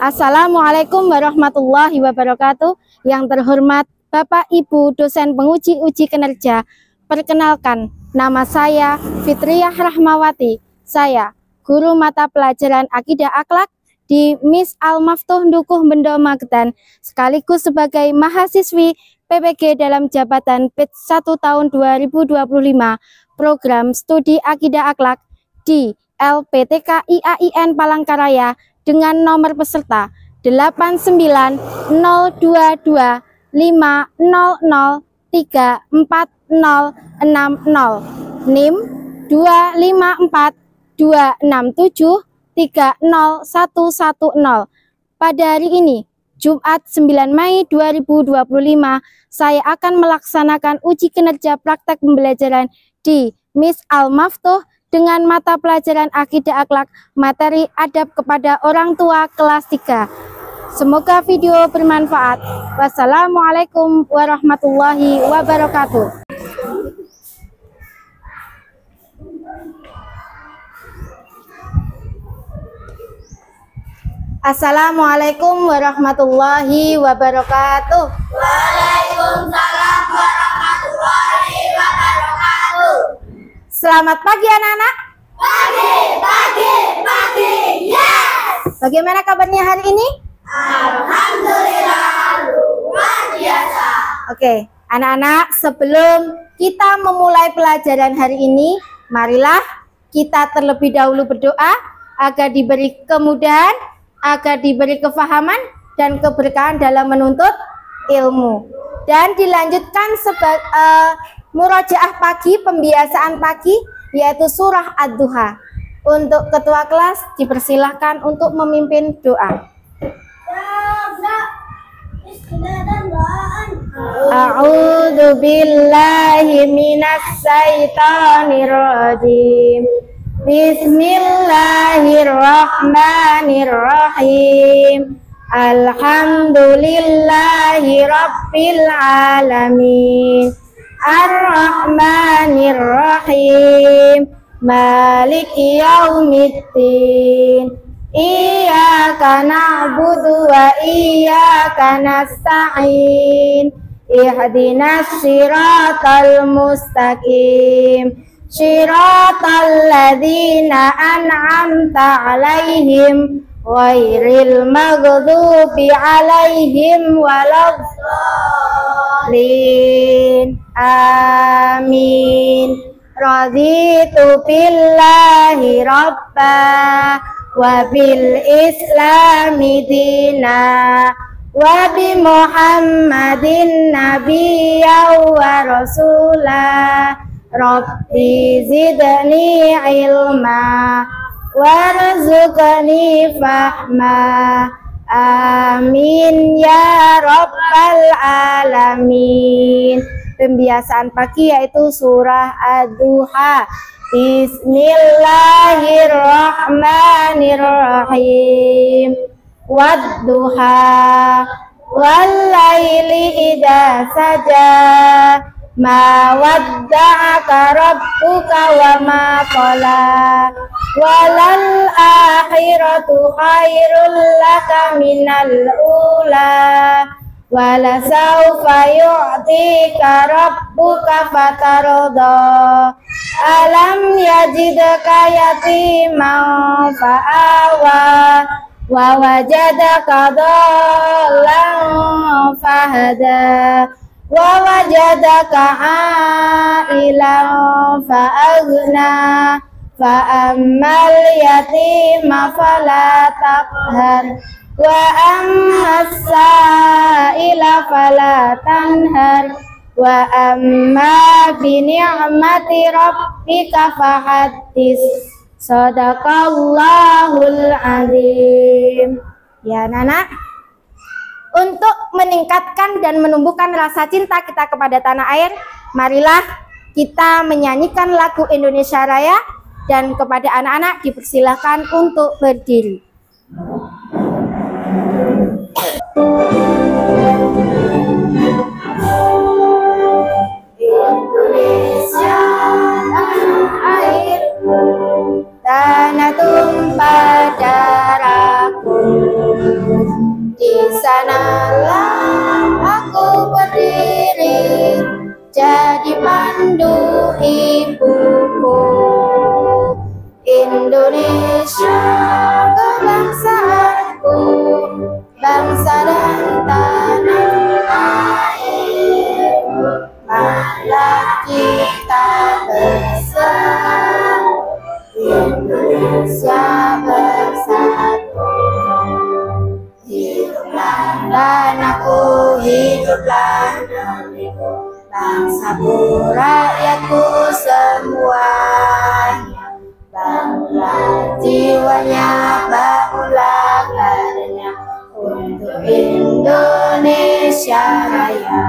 Assalamualaikum warahmatullahi wabarakatuh. Yang terhormat Bapak Ibu dosen penguji uji kinerja, perkenalkan nama saya Fitriyah Rahmawati. Saya guru mata pelajaran Akidah Akhlak di Miss Al-Maftuh Dukuh Bendo Magetan, sekaligus sebagai mahasiswi PPG dalam jabatan PIT 1 tahun 2025 program studi Akidah Akhlak di LPTK IAIN Palangkaraya dengan nomor peserta 8900500340060, NIM 2542673010. Pada hari ini, Jumat 9 Mei 2025, saya akan melaksanakan uji kinerja praktek pembelajaran di Miss Al-Maftuh dengan mata pelajaran Akidah Akhlak materi adab kepada orang tua kelas 3. Semoga video bermanfaat. Wassalamualaikum warahmatullahi wabarakatuh. Assalamualaikum warahmatullahi wabarakatuh. Waalaikumsalam warahmatullahi wabarakatuh. Selamat pagi anak-anak. Pagi, yes. Bagaimana kabarnya hari ini? Alhamdulillah, luar biasa. Oke, anak-anak, sebelum kita memulai pelajaran hari ini, marilah kita terlebih dahulu berdoa agar diberi kemudahan, agar diberi kefahaman dan keberkahan dalam menuntut ilmu. Dan dilanjutkan murojaah pagi, pembiasaan pagi, yaitu surah Ad-Duha. Untuk ketua kelas dipersilahkan untuk memimpin doa. A'udzu billahi minas syaitonir rajim. Bismillahirrahmanirrahim. Alhamdulillahi rabbil alamin. Ar-Rahmanir-Rahim. Maliki yaumiddin. Iyyaka na'budu wa iyyaka nasta'in. Ihdinas siratal mustaqim. Siratal ladzina an'amta 'alaihim ghairil maghdubi 'alaihim waladdallin. Amin. Raditu billahi rabba wa bil islami dina wa bi Muhammadin nabiyya wa rasulah. Rabbi zidni ilma warzuqni fahma. Amin ya rabbal alamin. Pembiasaan pagi yaitu surah Ad-Duha. Bismillahirrahmanirrahim. Wad-duha wal-laili idza saja. Ma wadda'aka rabbuka wa ma qala. Walal akhiratu khairul laka minal ula. Wala sawfa yu'tika rabbuka fatarda. Alam yajidka yatiman fa'awa. Wa wajadaka dhallan fahada. Wa wajadaka a'ilan fa'aghna. Fa'ammal yatima fala taqhar. Wa ammas sa'ila fala tanhar. Wa amma bi ni'mati rabbika fahaddis. Shadaqallahul azim. Ya anak-anak, untuk meningkatkan dan menumbuhkan rasa cinta kita kepada tanah air, marilah kita menyanyikan lagu Indonesia Raya, dan kepada anak-anak dipersilahkan untuk berdiri. Indonesia tanah airku, tanah tumpah darahku, Indonesia kebangsaanku, bangsa dan tanah airku, marilah kita bersatu, Indonesia bersatu. Hiduplah tanahku, hiduplah negeriku, bangsaku, rakyatku semuanya. Bangunlah jiwanya, bangunlah badannya untuk Indonesia Raya.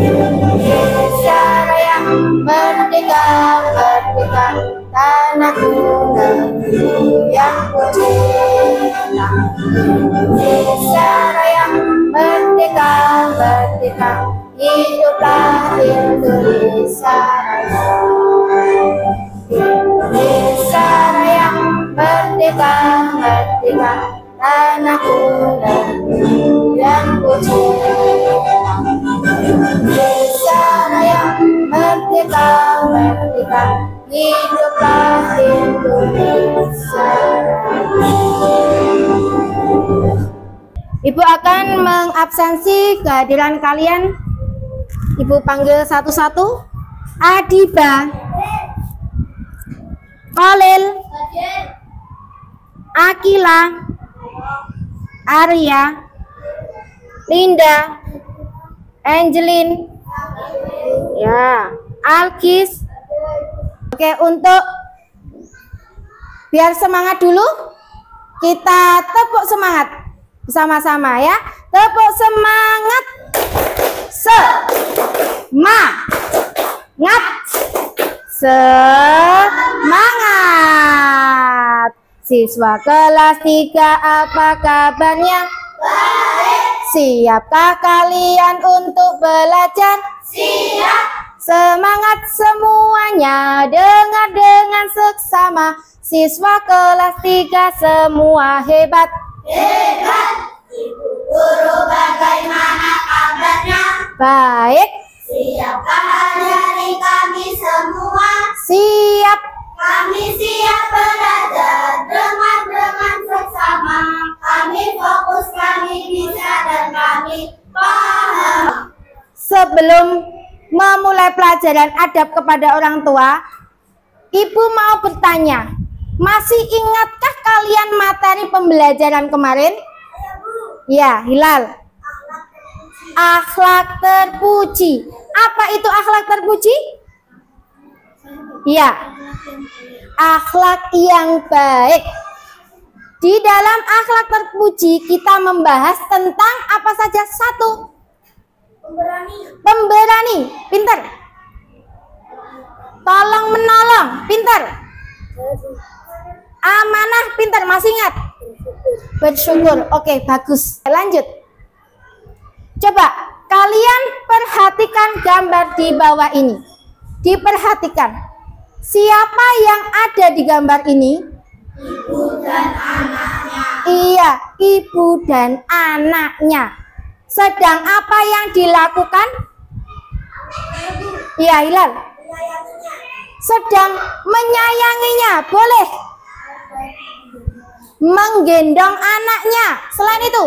Indonesia Raya, merdeka, merdeka, tanahku, negeriku yang ku cinta. Indonesia Raya, merdeka, merdeka, hiduplah Indonesia Raya. Indonesia Raya, merdeka, merdeka, tanahku, negeriku yang ku cinta. Indonesia Raya, merdeka, merdeka, hiduplah Indonesia Raya. Ibu akan mengabsensi kehadiran kalian. Ibu panggil satu-satu. Adiba, Khalil, Akila, Arya, Linda, Angelin, ya, Alkis. Oke, untuk biar semangat dulu, kita tepuk semangat bersama-sama ya. Tepuk semangat. Semangat. Semangat. Siswa kelas 3, apa kabarnya? Baik. Siapkah kalian untuk belajar? Siap. Semangat semuanya, dengar dengan seksama. Siswa kelas 3 semua hebat. Hebat. Ibu guru bagaimana kabarnya? Baik. Siapkah hari kami semua? Siap. Kami siap belajar dengan seksama. Kami fokus, kami bisa, dan kami paham. Sebelum memulai pelajaran adab kepada orang tua, Ibu mau bertanya, masih ingatkah kalian materi pembelajaran kemarin? Ya, Hilal. Akhlak terpuji. Apa itu akhlak terpuji? Ya, akhlak yang baik. Di dalam akhlak terpuji kita membahas tentang apa saja? Satu, pemberani, pintar. Tolong menolong, pintar. Amanah, pintar, masih ingat? Bersyukur. Oke, bagus. Lanjut. Coba kalian perhatikan gambar di bawah ini. Diperhatikan. Siapa yang ada di gambar ini? Ibu dan anaknya. Iya, ibu dan anaknya. Sedang apa yang dilakukan? Iya, Hilal. Sedang menyayanginya. Boleh. Menggendong anaknya. Selain itu,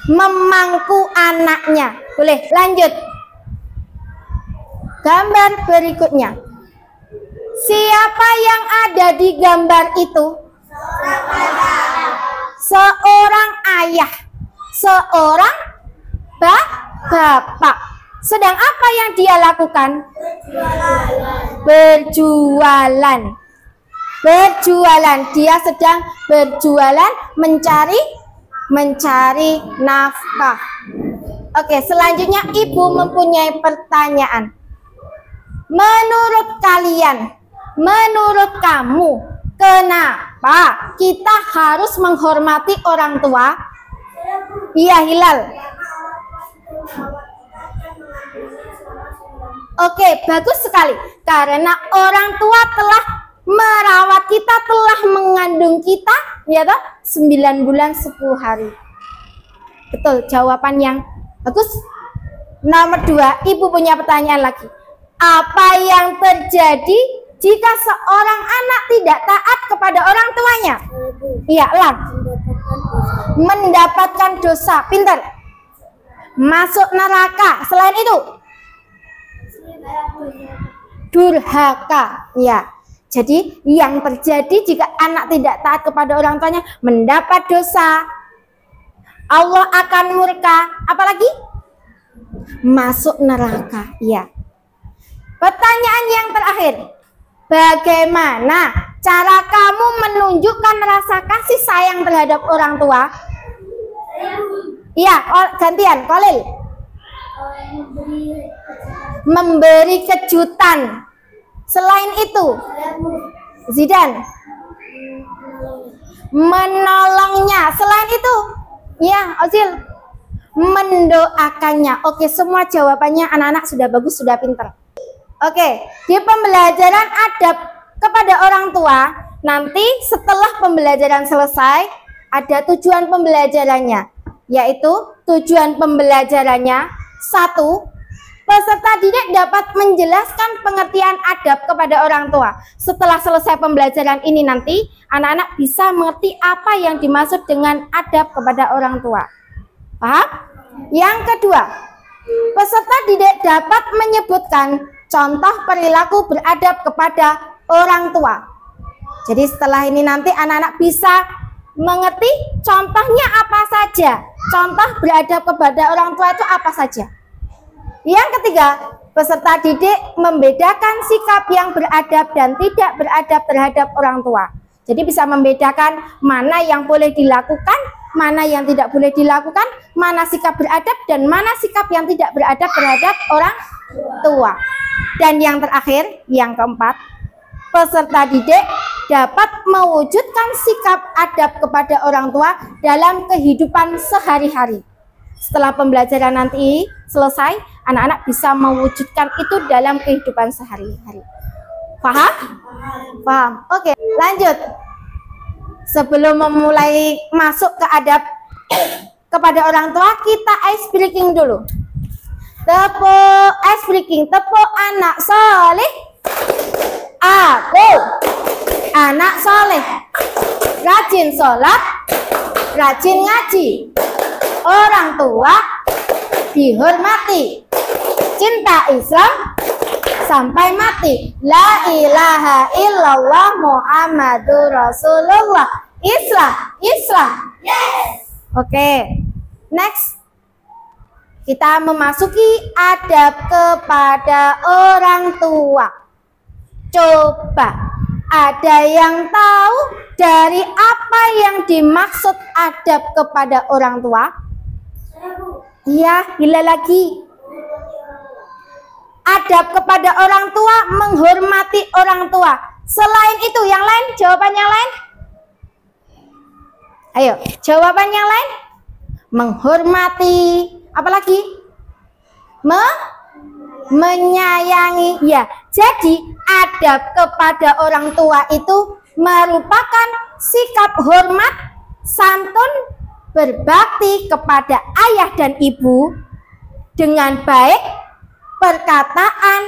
memangku anaknya. Boleh. Lanjut. Gambar berikutnya. Siapa yang ada di gambar itu? Seorang ayah. Seorang bapak. Sedang apa yang dia lakukan? Berjualan. Berjualan. Dia sedang berjualan, mencari nafkah. Oke, selanjutnya ibu mempunyai pertanyaan. Menurut kalian, menurut kamu, kenapa kita harus menghormati orang tua? Iya, Hilal. Oke, bagus sekali. Karena orang tua telah merawat kita, telah mengandung kita, ya toh, 9 bulan 10 hari. Betul, jawaban yang bagus. Nomor 2, ibu punya pertanyaan lagi. Apa yang terjadi jika seorang anak tidak taat kepada orang tuanya? Iya, ulang. Mendapatkan dosa. Pintar. Masuk neraka. Selain itu, durhaka. Ya. Jadi yang terjadi jika anak tidak taat kepada orang tuanya, mendapat dosa, Allah akan murka. Apalagi? Masuk neraka. Ya. Pertanyaan yang terakhir, bagaimana cara kamu menunjukkan rasa kasih sayang terhadap orang tua? Iya, gantian, Kolil. Memberi kejutan. Selain itu, Zidan, menolongnya. Selain itu, ya, Ozil, mendoakannya. Oke, semua jawabannya anak-anak sudah bagus, sudah pintar. Oke, di pembelajaran adab kepada orang tua, nanti setelah pembelajaran selesai, ada tujuan pembelajarannya, yaitu tujuan pembelajarannya 1. Peserta didik dapat menjelaskan pengertian adab kepada orang tua. Setelah selesai pembelajaran ini nanti, anak-anak bisa mengerti apa yang dimaksud dengan adab kepada orang tua. Paham? Yang kedua, peserta didik dapat menyebutkan contoh perilaku beradab kepada orang tua. Jadi setelah ini nanti anak-anak bisa mengerti contohnya apa saja. Contoh beradab kepada orang tua itu apa saja. Yang ketiga, peserta didik membedakan sikap yang beradab dan tidak beradab terhadap orang tua. Jadi bisa membedakan mana yang boleh dilakukan, mana yang tidak boleh dilakukan, mana sikap beradab dan mana sikap yang tidak beradab terhadap orang tua. Dan yang terakhir, yang keempat, peserta didik dapat mewujudkan sikap adab kepada orang tua dalam kehidupan sehari-hari. Setelah pembelajaran nanti selesai, anak-anak bisa mewujudkan itu dalam kehidupan sehari-hari. Paham? Paham. Oke, lanjut. Sebelum memulai masuk ke adab kepada orang tua, kita ice breaking dulu. Tepuk ice breaking, tepuk anak soleh. Aku anak soleh, rajin sholat, rajin ngaji. Orang tua dihormati, cinta Islam sampai mati. La ilaha illallah Muhammadur Rasulullah. Islam. Yes. Oke. Next. Kita memasuki adab kepada orang tua. Coba, ada yang tahu dari apa yang dimaksud adab kepada orang tua? Iya, gila lagi. Adab kepada orang tua, menghormati orang tua. Selain itu, yang lain, jawaban yang lain? Ayo, jawaban yang lain? Menghormati, apalagi? Menyayangi. Ya, jadi adab kepada orang tua itu merupakan sikap hormat, santun, berbakti kepada ayah dan ibu dengan baik, perkataan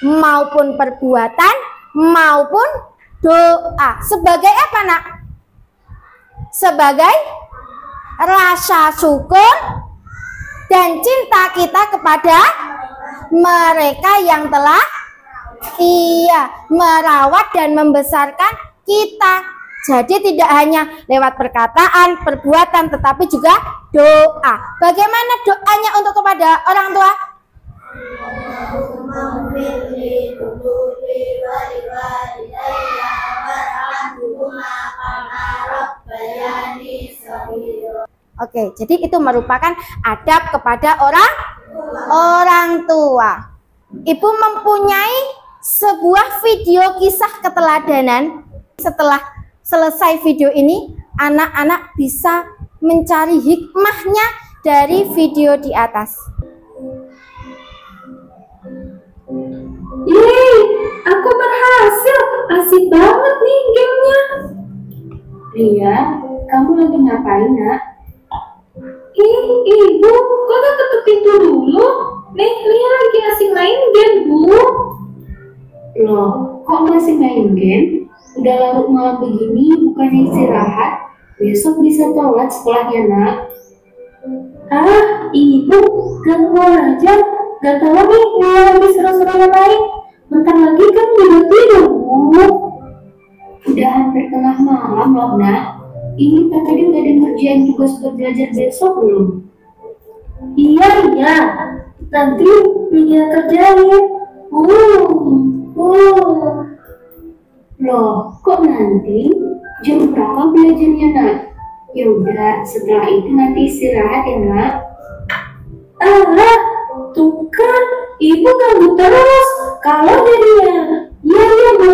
maupun perbuatan maupun doa. Sebagai apa, Nak? Sebagai rasa syukur dan cinta kita kepada mereka yang telah merawat dan membesarkan kita. Jadi tidak hanya lewat perkataan, perbuatan, tetapi juga doa. Bagaimana doanya untuk kepada orang tua? Oke, jadi itu merupakan adab kepada orang tua. Ibu mempunyai sebuah video kisah keteladanan. Setelah selesai video ini, anak-anak bisa mencari hikmahnya dari video di atas. Yeay, aku berhasil. Asik banget nih gamenya. Ria, kamu lagi ngapain, Nak? Ibu, kok gak ketuk pintu dulu? Nih, Ria lagi asik main game, Bu. Loh, kok masih main game? Udah larut malam begini, bukannya istirahat? Besok bisa telat sekolahnya, nak. Ah, ibu, ganggu aja. Gak tahu nih, mau lagi seru-seru yang lain. Bentar lagi kan juga tidur, Bu. Udah hampir tengah malam loh, nak. Ini tadi udah ngerjain tugas buat belajar besok belum? Iya. Nanti Mia kerjain. Loh, kok nanti? Jam berapa belajarnya, nak? Ya udah, setelah itu nanti istirahat ya, nak. Alah, tuh kan, ibu ganggu terus. Kalau jadinya, iya Bu.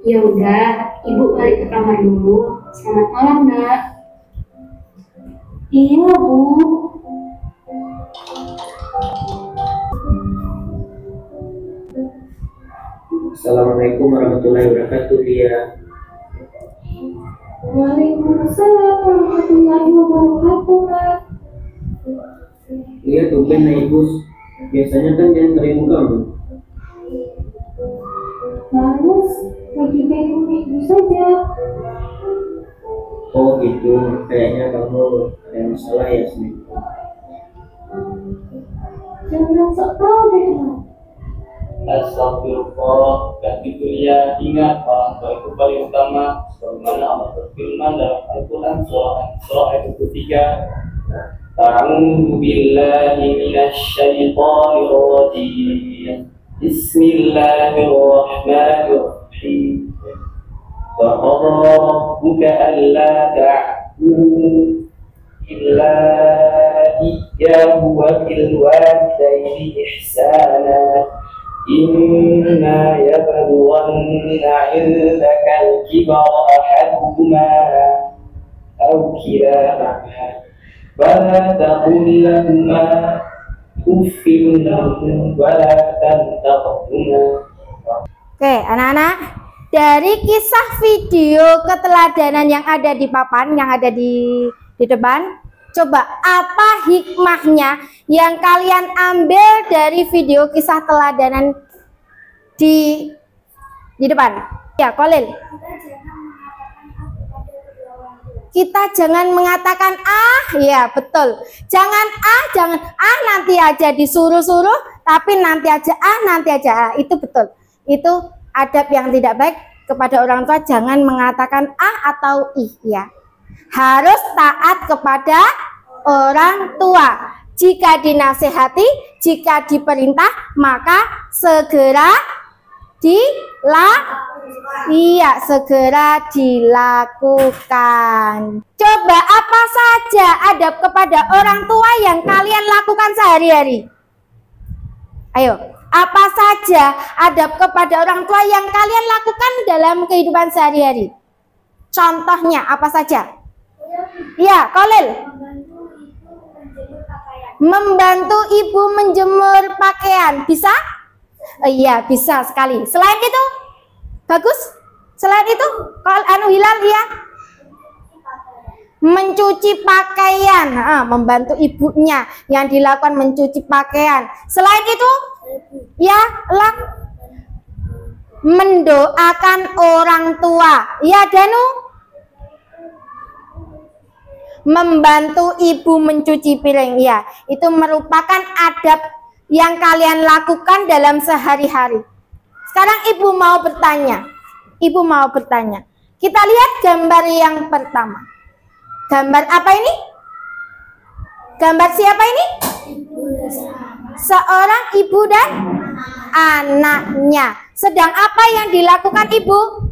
Ya udah, ibu balik ke kamar dulu. Selamat malam, nak. Iya, Bu. Assalamualaikum warahmatullahi wabarakatuh, Lia. Waalaikumsalam warahmatullahi wabarakatuh, nak. Lia, tumben naik bus. Biasanya kan dia anterin kamu. Bagus, lagi pengen ibu saja. Oh gitu, kayaknya kamu ada masalah ya, Smi. Jangan sok tau deh, nak. Astagfirullah, ganti kuliah, ingat orang tua itu paling utama. Sebagaimana Allah berfirman dalam Al-Quran surah ayat 23. A'udzu billahi minasy syaithanir rajim. Bismillahirrahmanirrahim. Wa qadara rabbuka alla ta'budu illa iyyahu wa bil walidayni ihsana. إما يبلغن عندك الكبر أحدهما أو كلاهما فلا تقل لهما أف ولا تنهرهما. Oke, anak-anak, dari kisah video keteladanan yang ada di papan, yang ada di depan, coba apa hikmahnya yang kalian ambil dari video kisah teladanan di depan? Ya, Kolil. Kita jangan mengatakan ah, ya betul. Jangan nanti aja disuruh-suruh, tapi nanti aja nanti aja. Itu betul. Itu adab yang tidak baik kepada orang tua. Jangan mengatakan atau ih, ya. Harus taat kepada orang tua. Jika dinasehati, jika diperintah, maka segera segera dilakukan. Coba apa saja adab kepada orang tua yang kalian lakukan sehari-hari? Ayo, apa saja adab kepada orang tua yang kalian lakukan dalam kehidupan sehari-hari? Contohnya apa saja? Ya, Kolil. Membantu ibu menjemur pakaian. Bisa? Iya, bisa sekali. Selain itu? Bagus? Selain itu? Kalau Hilal, ya? Mencuci pakaian. Membantu ibunya. Yang dilakukan mencuci pakaian. Selain itu? Ya, mendoakan orang tua. Ya, Danu? Membantu ibu mencuci piring, ya, itu merupakan adab yang kalian lakukan dalam sehari-hari. Sekarang ibu mau bertanya, kita lihat gambar yang pertama. Gambar apa ini? Gambar siapa ini? Seorang ibu dan anaknya. Sedang apa yang dilakukan ibu?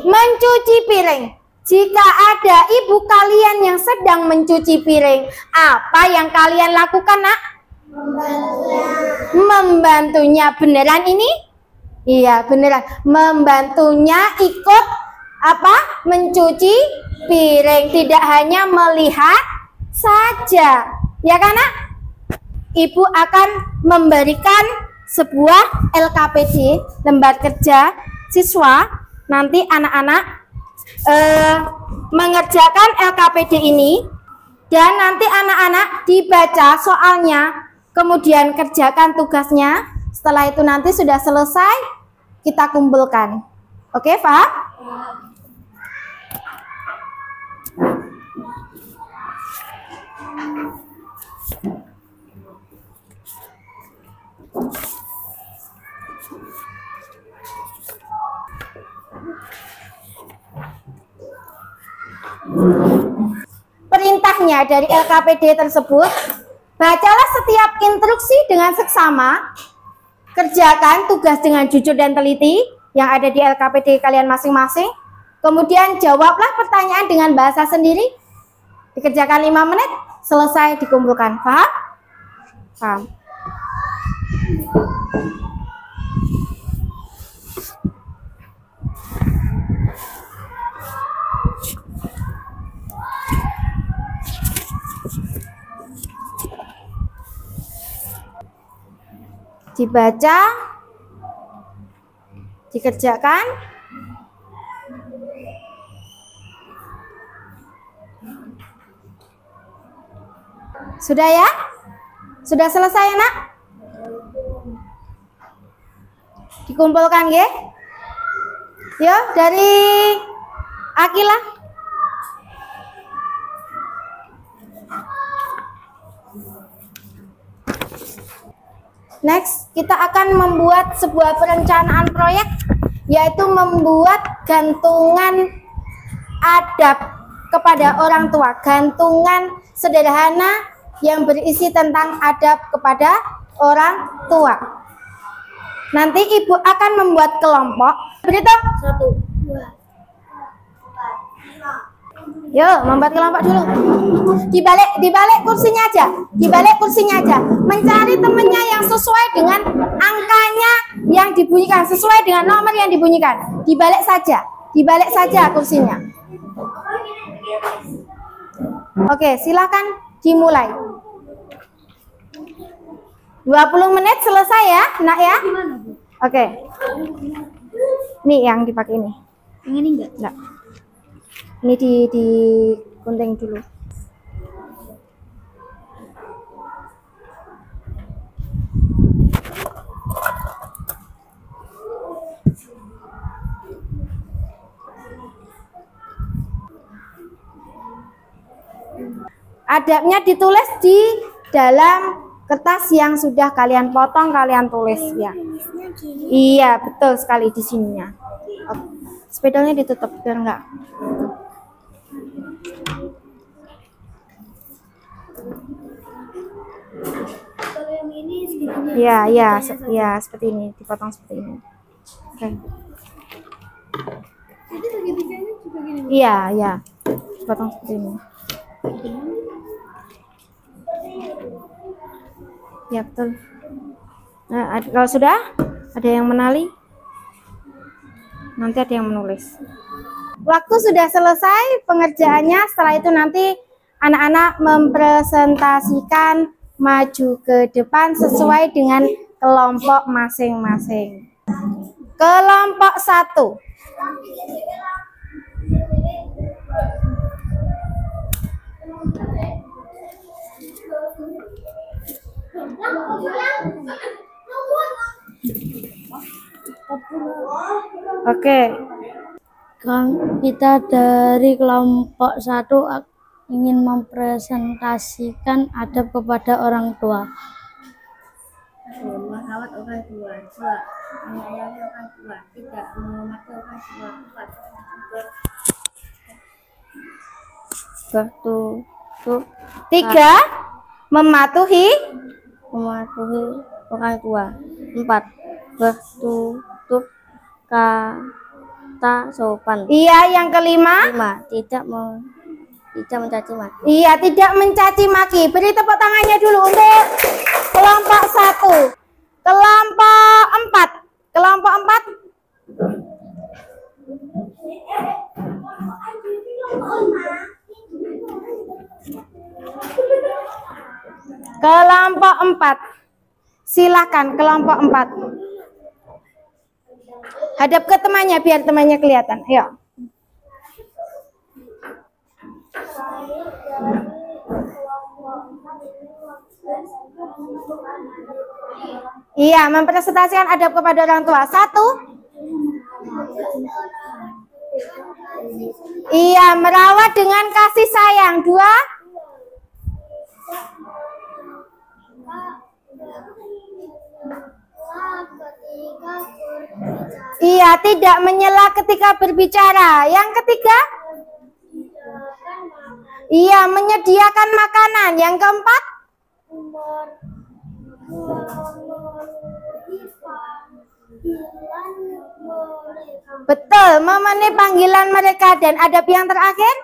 Mencuci piring. Jika ada ibu kalian yang sedang mencuci piring, apa yang kalian lakukan, nak? Membantunya. Beneran ini? Iya, beneran. Membantunya ikut apa? Mencuci piring. Tidak hanya melihat saja. Ya kan, nak? Ibu akan memberikan sebuah LKPD, lembar kerja siswa. Nanti anak-anak mengerjakan LKPD ini, dan nanti anak-anak dibaca soalnya, kemudian kerjakan tugasnya, Setelah itu nanti sudah selesai, kita kumpulkan. Oke, Pak? Perintahnya dari LKPD tersebut, bacalah setiap instruksi dengan seksama, kerjakan tugas dengan jujur dan teliti yang ada di LKPD kalian masing-masing, kemudian jawablah pertanyaan dengan bahasa sendiri, dikerjakan 5 menit, selesai dikumpulkan. Paham? Paham. Dibaca, dikerjakan, sudah ya? Sudah selesai ya, Nak? Dikumpulkan ya? Yo, dari Akila. Next, kita akan membuat sebuah perencanaan proyek, yaitu membuat gantungan adab kepada orang tua. Gantungan sederhana yang berisi tentang adab kepada orang tua. Nanti Ibu akan membuat kelompok. Berhitung. 1, 2, 4, 5. Yuk, membuat kelompok dulu. Dibalik kursinya aja. Dibalik kursinya aja. Mencari temennya yang sesuai dengan angkanya yang dibunyikan, sesuai dengan nomor yang dibunyikan. Dibalik saja. Dibalik saja kursinya. Oke, silakan dimulai. 20 menit selesai ya, Nak ya? Oke. Nih yang dipakai ini. Yang ini enggak? Enggak. Ini di gunting dulu. Adabnya ditulis di dalam kertas yang sudah kalian potong, kalian tulis ya. Iya, betul sekali di sininya. Spidolnya ditutup biar enggak. Kalau yang ini segitunya. Iya, seperti ini, dipotong seperti ini. Oke. Itu segitiganya juga gini. Iya, dipotong seperti ini. Ya, betul. Nah, kalau sudah ada yang menali, nanti ada yang menulis. Waktu sudah selesai pengerjaannya. Setelah itu nanti anak-anak mempresentasikan maju ke depan sesuai dengan kelompok masing-masing. Kelompok 1. Oke. Kita dari kelompok 1 ingin mempresentasikan adab kepada orang tua. Merawat orang tua. 2. Menyayangi orang tua. 3. Menghormati orang tua. 4. 3. Mematuhi Orang tua. 4. Bertutur kata sopan. Iya, yang kelima. 5. Tidak mencaci maki. Iya, tidak mencaci maki. Beri tepuk tangannya dulu untuk kelompok 1. Kelompok 4. Kelompok 4. Kelompok 4. Silakan kelompok 4. Hadap ke temannya biar temannya kelihatan. Ayo. Iya, mempresentasikan adab kepada orang tua. 1. Iya, merawat dengan kasih sayang. 2. Iya, tidak menyela ketika berbicara. Yang ketiga? Iya, menyediakan makanan. Yang keempat? Betul, memenuhi panggilan mereka. Dan adab yang terakhir?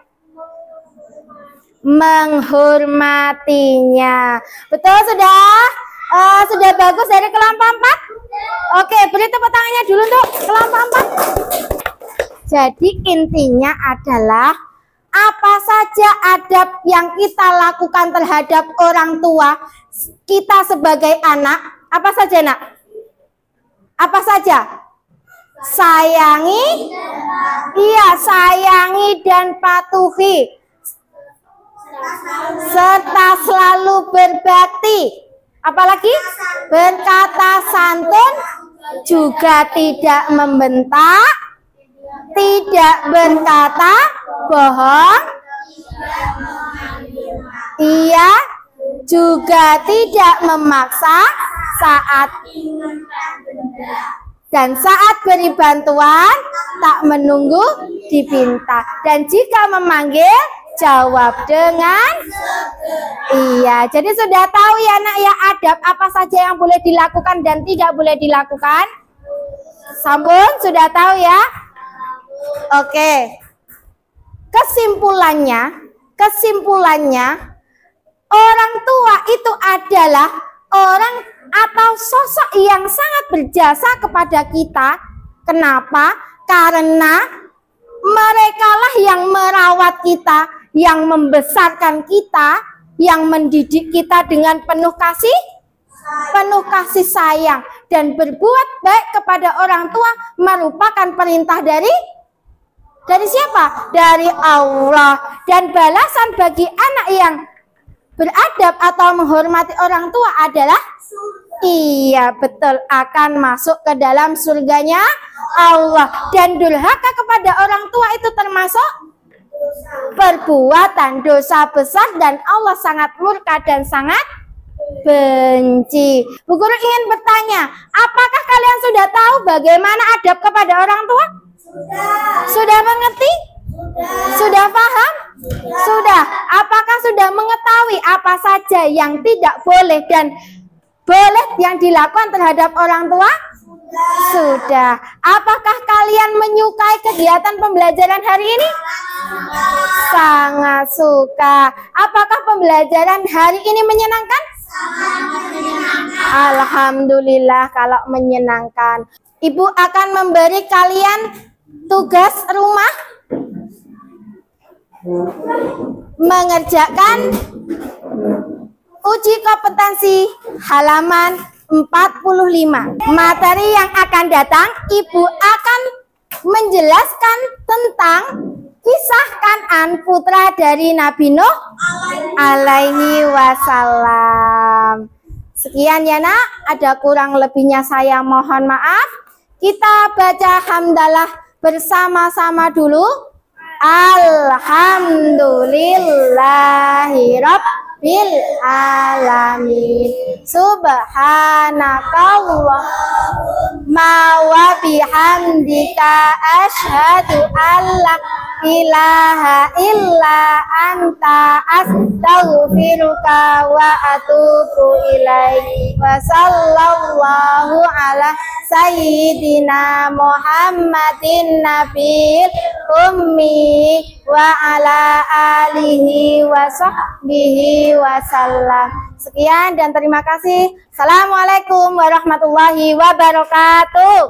Menghormatinya. Betul, sudah bagus dari kelompok 4. Oke, beri tepuk tangannya dulu untuk kelompok 4. Jadi intinya adalah apa saja adab yang kita lakukan terhadap orang tua kita sebagai anak. Apa saja, Nak? Apa saja? Sayangi, iya, sayangi dan patuhi, serta selalu berbakti. Apalagi berkata santun, juga tidak membentak, tidak berkata bohong, iya, juga tidak memaksa dan saat beri bantuan tak menunggu dipinta, dan jika memanggil jawab dengan iya. Jadi sudah tahu ya, Nak, ya, adab apa saja yang boleh dilakukan dan tidak boleh dilakukan. Sampun sudah tahu ya. Oke. Kesimpulannya orang tua itu adalah orang atau sosok yang sangat berjasa kepada kita. Kenapa? Karena merekalah yang merawat kita, yang membesarkan kita, yang mendidik kita dengan penuh kasih sayang, dan berbuat baik kepada orang tua merupakan perintah dari siapa? Dari Allah. Dan balasan bagi anak yang beradab atau menghormati orang tua adalah iya, betul, akan masuk ke dalam surganya Allah. Dan durhaka kepada orang tua itu termasuk perbuatan dosa besar, dan Allah sangat murka dan sangat benci. Bu Guru ingin bertanya, apakah kalian sudah tahu bagaimana adab kepada orang tua? Sudah mengerti? Sudah paham? Sudah. Apakah sudah mengetahui apa saja yang tidak boleh dan boleh yang dilakukan terhadap orang tua? Sudah. Apakah kalian menyukai kegiatan pembelajaran hari ini? Sangat suka. Apakah pembelajaran hari ini menyenangkan? Alhamdulillah kalau menyenangkan. Ibu akan memberi kalian tugas rumah mengerjakan uji kompetensi halaman 45. Materi yang akan datang, Ibu akan menjelaskan tentang kisah Kan'an, putra dari Nabi Nuh alaihi wasallam. Sekian ya, Nak. Ada kurang lebihnya saya mohon maaf. Kita baca hamdalah bersama-sama dulu. Alhamdulillahirabbil alamin. Subhanakallahumma wa bihamdika asyhadu an la ilaha illa anta astaghfiruka wa atubu ilaihi. Wa sallallahu ala sayyidina Muhammadin nabil ummi wa ala alihi wa sahbihi wasallam. Sekian dan terima kasih. Assalamualaikum warahmatullahi wabarakatuh.